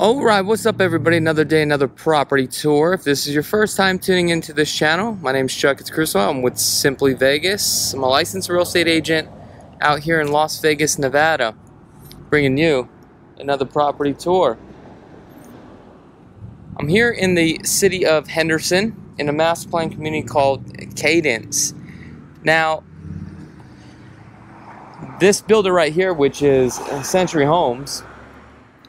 Alright, what's up everybody? Another day, another property tour. If this is your first time tuning into this channel, my name is Chakits Krulsawat. I'm with Simply Vegas. I'm a licensed real estate agent out here in Las Vegas, Nevada, bringing you another property tour. I'm here in the city of Henderson in a master plan community called Cadence. Now, this builder right here, which is Century Homes,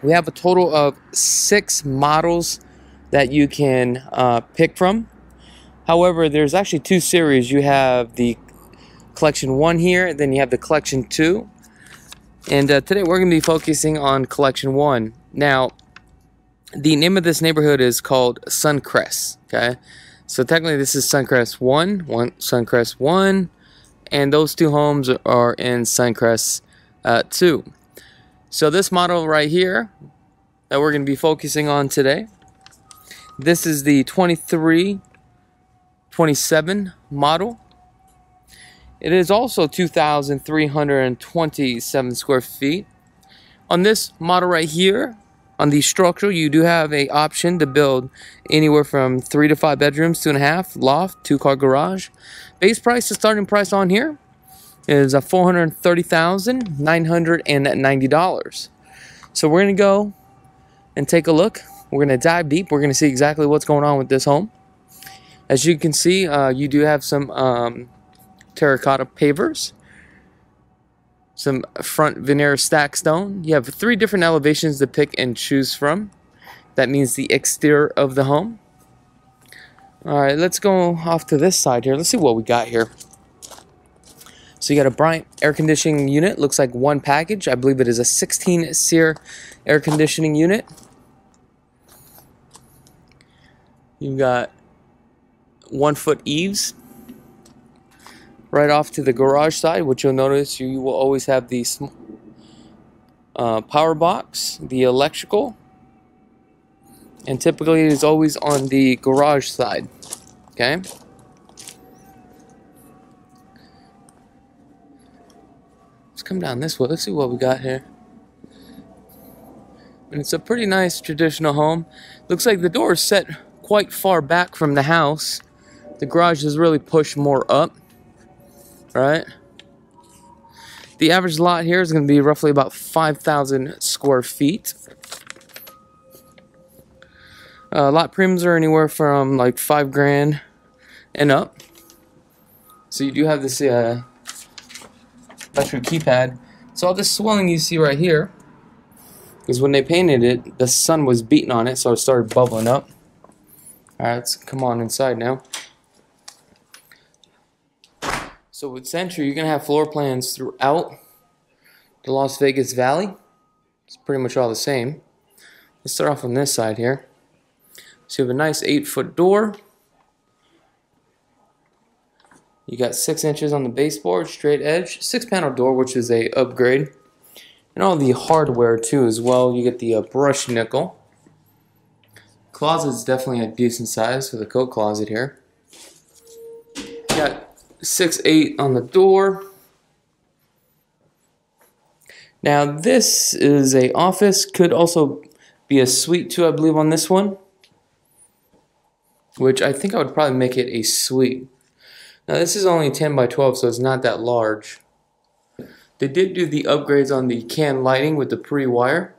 we have a total of 6 models that you can pick from. However, there's actually 2 series. You have the Collection 1 here, then you have the Collection 2. And today we're going to be focusing on Collection 1. Now, the name of this neighborhood is called Suncrest, okay? So technically this is Suncrest 1, Suncrest 1, and those 2 homes are in Suncrest 2. So this model right here that we're going to be focusing on today, this is the 2327 model. It is also 2,327 square feet. On this model right here, on the structural, you do have an option to build anywhere from 3 to 5 bedrooms, 2.5, loft, 2-car garage. Base price, the starting price on here is $430,990. So we're going to go and take a look. We're going to dive deep. We're going to see exactly what's going on with this home. As you can see, you do have some terracotta pavers, some front veneer stack stone. You have 3 different elevations to pick and choose from. That means the exterior of the home. Alright, let's go off to this side here. Let's see what we got here. So you got a Bryant air conditioning unit. Looks like one package. I believe it is a 16-SEER air conditioning unit. You've got 1-foot eaves right off to the garage side, which you'll notice you will always have the power box, the electrical, and typically it is always on the garage side. Okay. Come down this way. Let's see what we got here. And it's a pretty nice traditional home. Looks like the door is set quite far back from the house. The garage is really pushed more up. Right? The average lot here is going to be roughly about 5,000 square feet. Lot premiums are anywhere from like $5 grand and up. So you do have this electric keypad. So all this swelling you see right here is when they painted it, the sun was beating on it, so it started bubbling up. Alright, let's come on inside now. So with Century, you're going to have floor plans throughout the Las Vegas Valley. It's pretty much all the same. Let's start off on this side here. So you have a nice 8-foot door. You got 6 inches on the baseboard, straight edge, 6-panel door, which is a upgrade, and all the hardware too as well. You get the brush nickel. Closet's definitely a decent size for the coat closet here. You got 6'8" on the door. Now this is a office, could also be a suite too, I believe, on this one, which I think I would probably make it a suite. Now this is only 10 by 12, so it's not that large. They did do the upgrades on the can lighting with the pre-wire.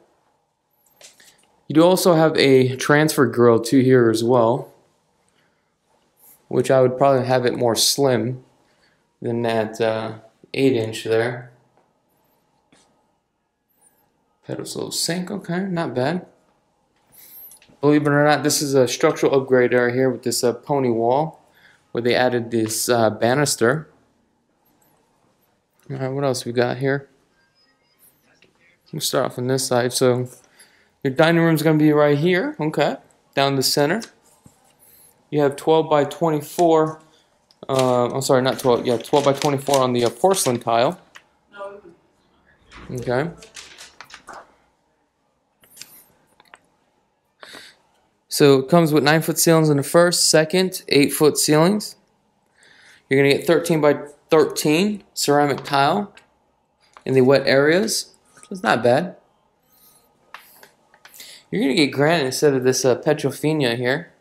You do also have a transfer grill too here as well, which I would probably have it more slim than that 8-inch there. Pedestal sink, okay, not bad. Believe it or not, this is a structural upgrade right here with this pony wall, where they added this banister. Alright, what else we got here? We'll start off on this side. So your dining room is going to be right here, okay, down the center. You have 12 by 24. I'm sorry, not 12. Yeah, 12 by 24 on the porcelain tile. Okay. So it comes with 9-foot ceilings in the first, second, 8-foot ceilings. You're going to get 13 by 13 ceramic tile in the wet areas. So it's not bad. You're going to get granite instead of this Petrofina here.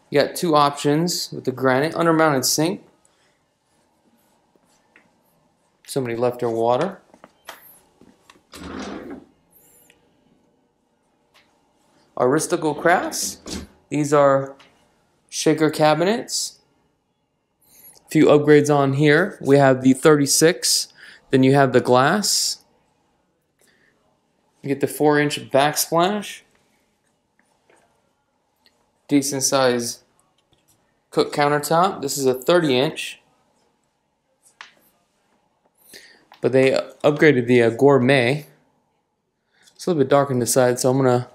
You got two options with the granite. Undermounted sink. Somebody left their water. Aristocle crafts. These are shaker cabinets. A few upgrades on here. We have the 36. Then you have the glass. You get the 4-inch backsplash. Decent size cook countertop. This is a 30-inch. But they upgraded the gourmet. It's a little bit dark on the side, so I'm going to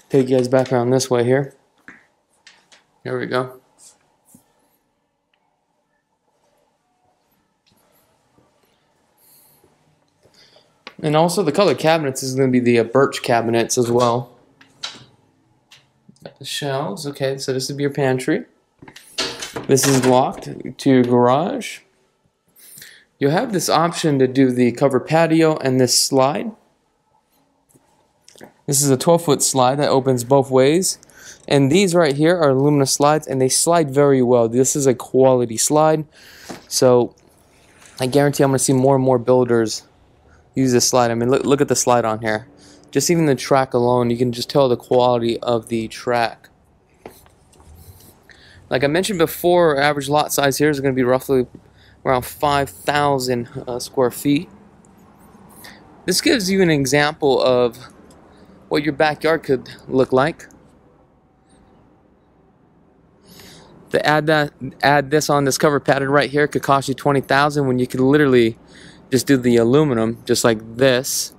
take you guys back around this way here. There we go. And also the color cabinets is going to be the birch cabinets as well. Got the shelves. Okay, so this would be your pantry. This is locked to your garage. You'll have this option to do the covered patio and this slide. This is a 12-foot slide that opens both ways. And these right here are aluminum slides, and they slide very well. This is a quality slide. So I guarantee I'm going to see more and more builders use this slide. I mean, look at the slide on here. Just even the track alone, you can just tell the quality of the track. Like I mentioned before, average lot size here is going to be roughly around 5,000 square feet. This gives you an example of what your backyard could look like. To add this on this cover pattern right here could cost you $20,000 when you could literally just do the aluminum just like this,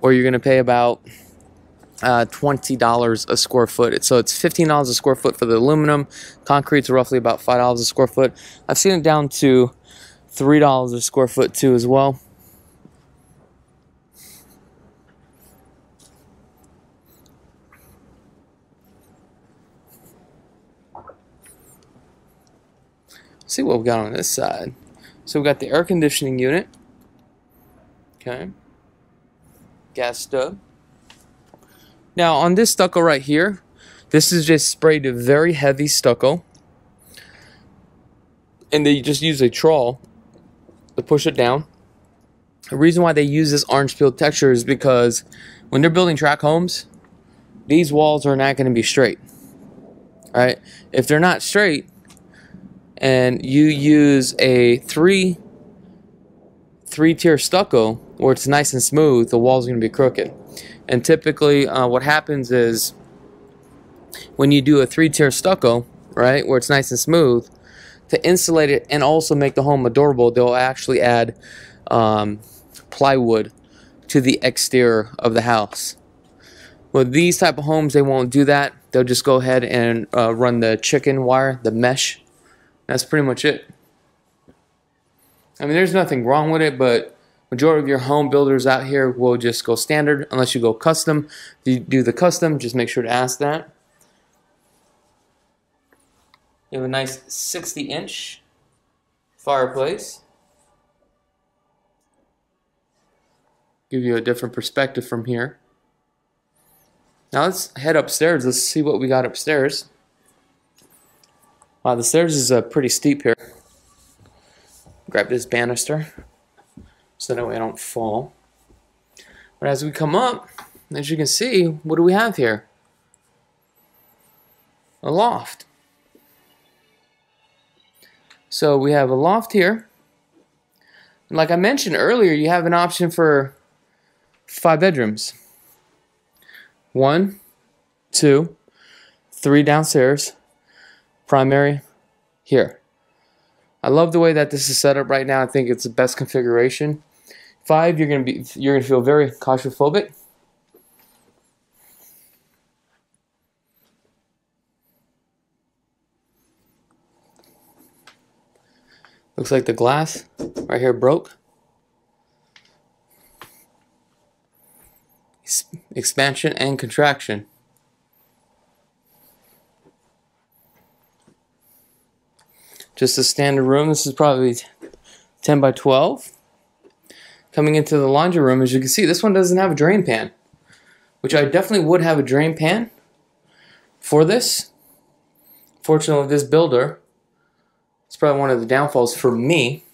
or you're gonna pay about $20 a square foot. So it's $15 a square foot for the aluminum. Concrete's roughly about $5 a square foot. I've seen it down to $3 a square foot too as well. See what we got on this side. So we got the air conditioning unit. Okay. Gas stove. Now on this stucco right here, this is just sprayed very heavy stucco. And they just use a trawl to push it down. The reason why they use this orange peel texture is because when they're building tract homes, these walls are not going to be straight. All right? If they're not straight, and you use a three-tier stucco where it's nice and smooth, the wall's going to be crooked. And typically what happens is when you do a 3-tier stucco, right, where it's nice and smooth, to insulate it and also make the home adorable, they'll actually add plywood to the exterior of the house. With these type of homes, they won't do that. They'll just go ahead and run the chicken wire, the mesh. That's pretty much it. I mean, there's nothing wrong with it, but majority of your home builders out here will just go standard unless you go custom. If you do the custom, just make sure to ask that. You have a nice 60-inch fireplace. Give you a different perspective from here. Now let's head upstairs. Let's see what we got upstairs. Wow, the stairs is pretty steep here. Grab this banister so that way I don't fall. But as we come up, as you can see, what do we have here? A loft. So we have a loft here. And like I mentioned earlier, you have an option for 5 bedrooms. 1, 2, 3 downstairs. Primary here. I love the way that this is set up right now. I think it's the best configuration. 5, you're gonna feel very claustrophobic. Looks like the glass right here broke. Expansion and contraction. Just a standard room. This is probably 10 by 12. Coming into the laundry room, as you can see, this one doesn't have a drain pan. which I definitely would have a drain pan for this. Fortunately, this builder, it's probably one of the downfalls for me,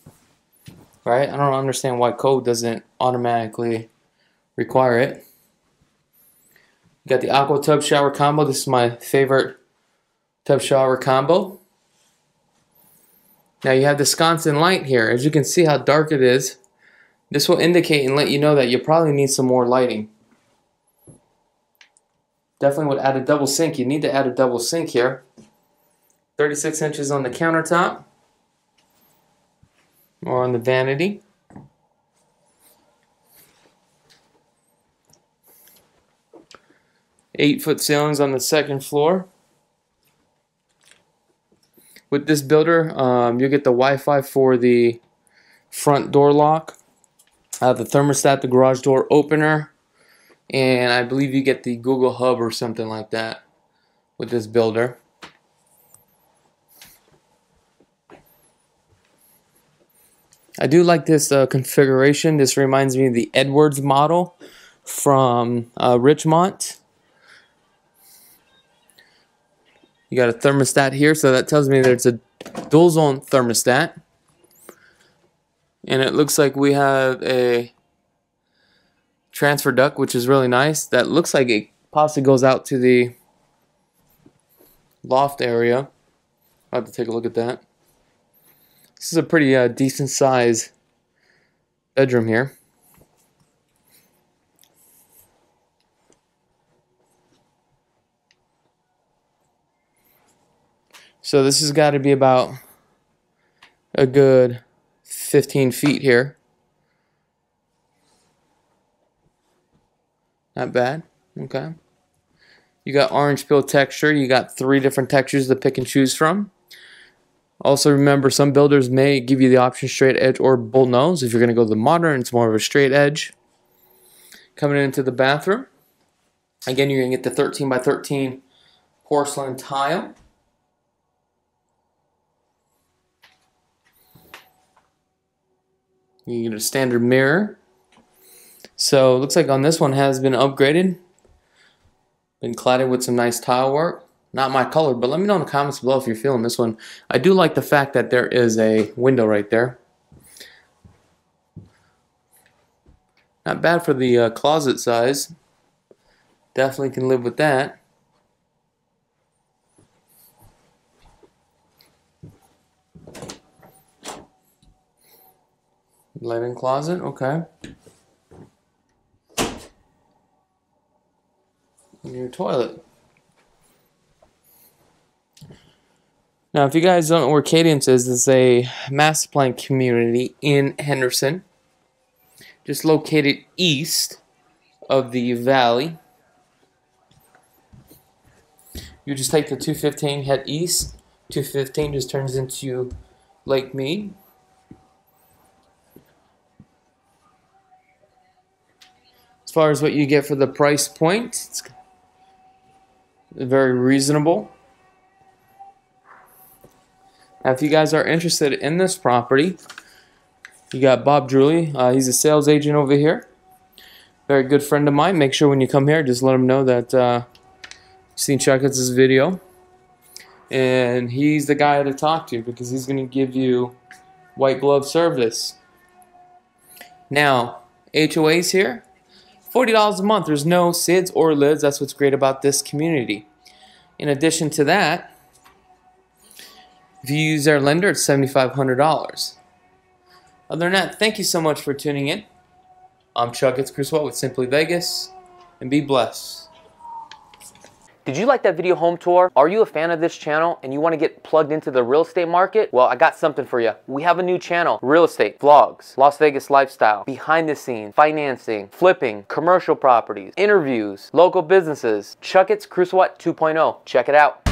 right? I don't understand why code doesn't automatically require it. You got the aqua tub shower combo. This is my favorite tub shower combo. Now you have the sconce light here. As you can see how dark it is, this will indicate and let you know that you probably need some more lighting. Definitely would add a double sink. You need to add a double sink here. 36 inches on the countertop or on the vanity. Eight-foot ceilings on the second floor. With this builder, you'll get the Wi-Fi for the front door lock, the thermostat, the garage door opener, and I believe you get the Google Hub or something like that with this builder. I do like this configuration. This reminds me of the Edwards model from Richmond. You got a thermostat here, so that tells me that it's a dual zone thermostat. And it looks like we have a transfer duct, which is really nice. That looks like it possibly goes out to the loft area. I'll have to take a look at that. This is a pretty decent size bedroom here. So this has got to be about a good 15 feet here. Not bad. Okay. You got orange peel texture. You got 3 different textures to pick and choose from. Also remember, some builders may give you the option straight edge or bull nose. If you're going to go the modern, it's more of a straight edge. Coming into the bathroom. Again, you're going to get the 13 by 13 porcelain tile. You get a standard mirror. So it looks like on this one has been upgraded. Been cladded with some nice tile work. Not my color, but let me know in the comments below if you're feeling this one. I do like the fact that there is a window right there. Not bad for the closet size. Definitely can live with that. Linen closet, okay. And your toilet. Now, if you guys don't know where Cadence is, it's a master plan community in Henderson. Just located east of the valley. You just take the 215, head east. 215 just turns into Lake Mead. As far as what you get for the price point, it's very reasonable. Now, if you guys are interested in this property, you got Bob Drewley. He's a sales agent over here. Very good friend of mine. Make sure when you come here, just let him know that you've seen Chakits' video. And he's the guy to talk to because he's going to give you white glove service. Now, HOAs here. $40 a month. There's no SIDS or LIDs. That's what's great about this community. In addition to that, if you use their lender, it's $7,500. Other than that, thank you so much for tuning in. I'm Chakits Krulsawat with Simply Vegas, and be blessed. Did you like that video home tour? Are you a fan of this channel and you want to get plugged into the real estate market? Well, I got something for you. We have a new channel, real estate, vlogs, Las Vegas lifestyle, behind the scenes, financing, flipping, commercial properties, interviews, local businesses, Chakits Krulsawat 2.0. Check it out.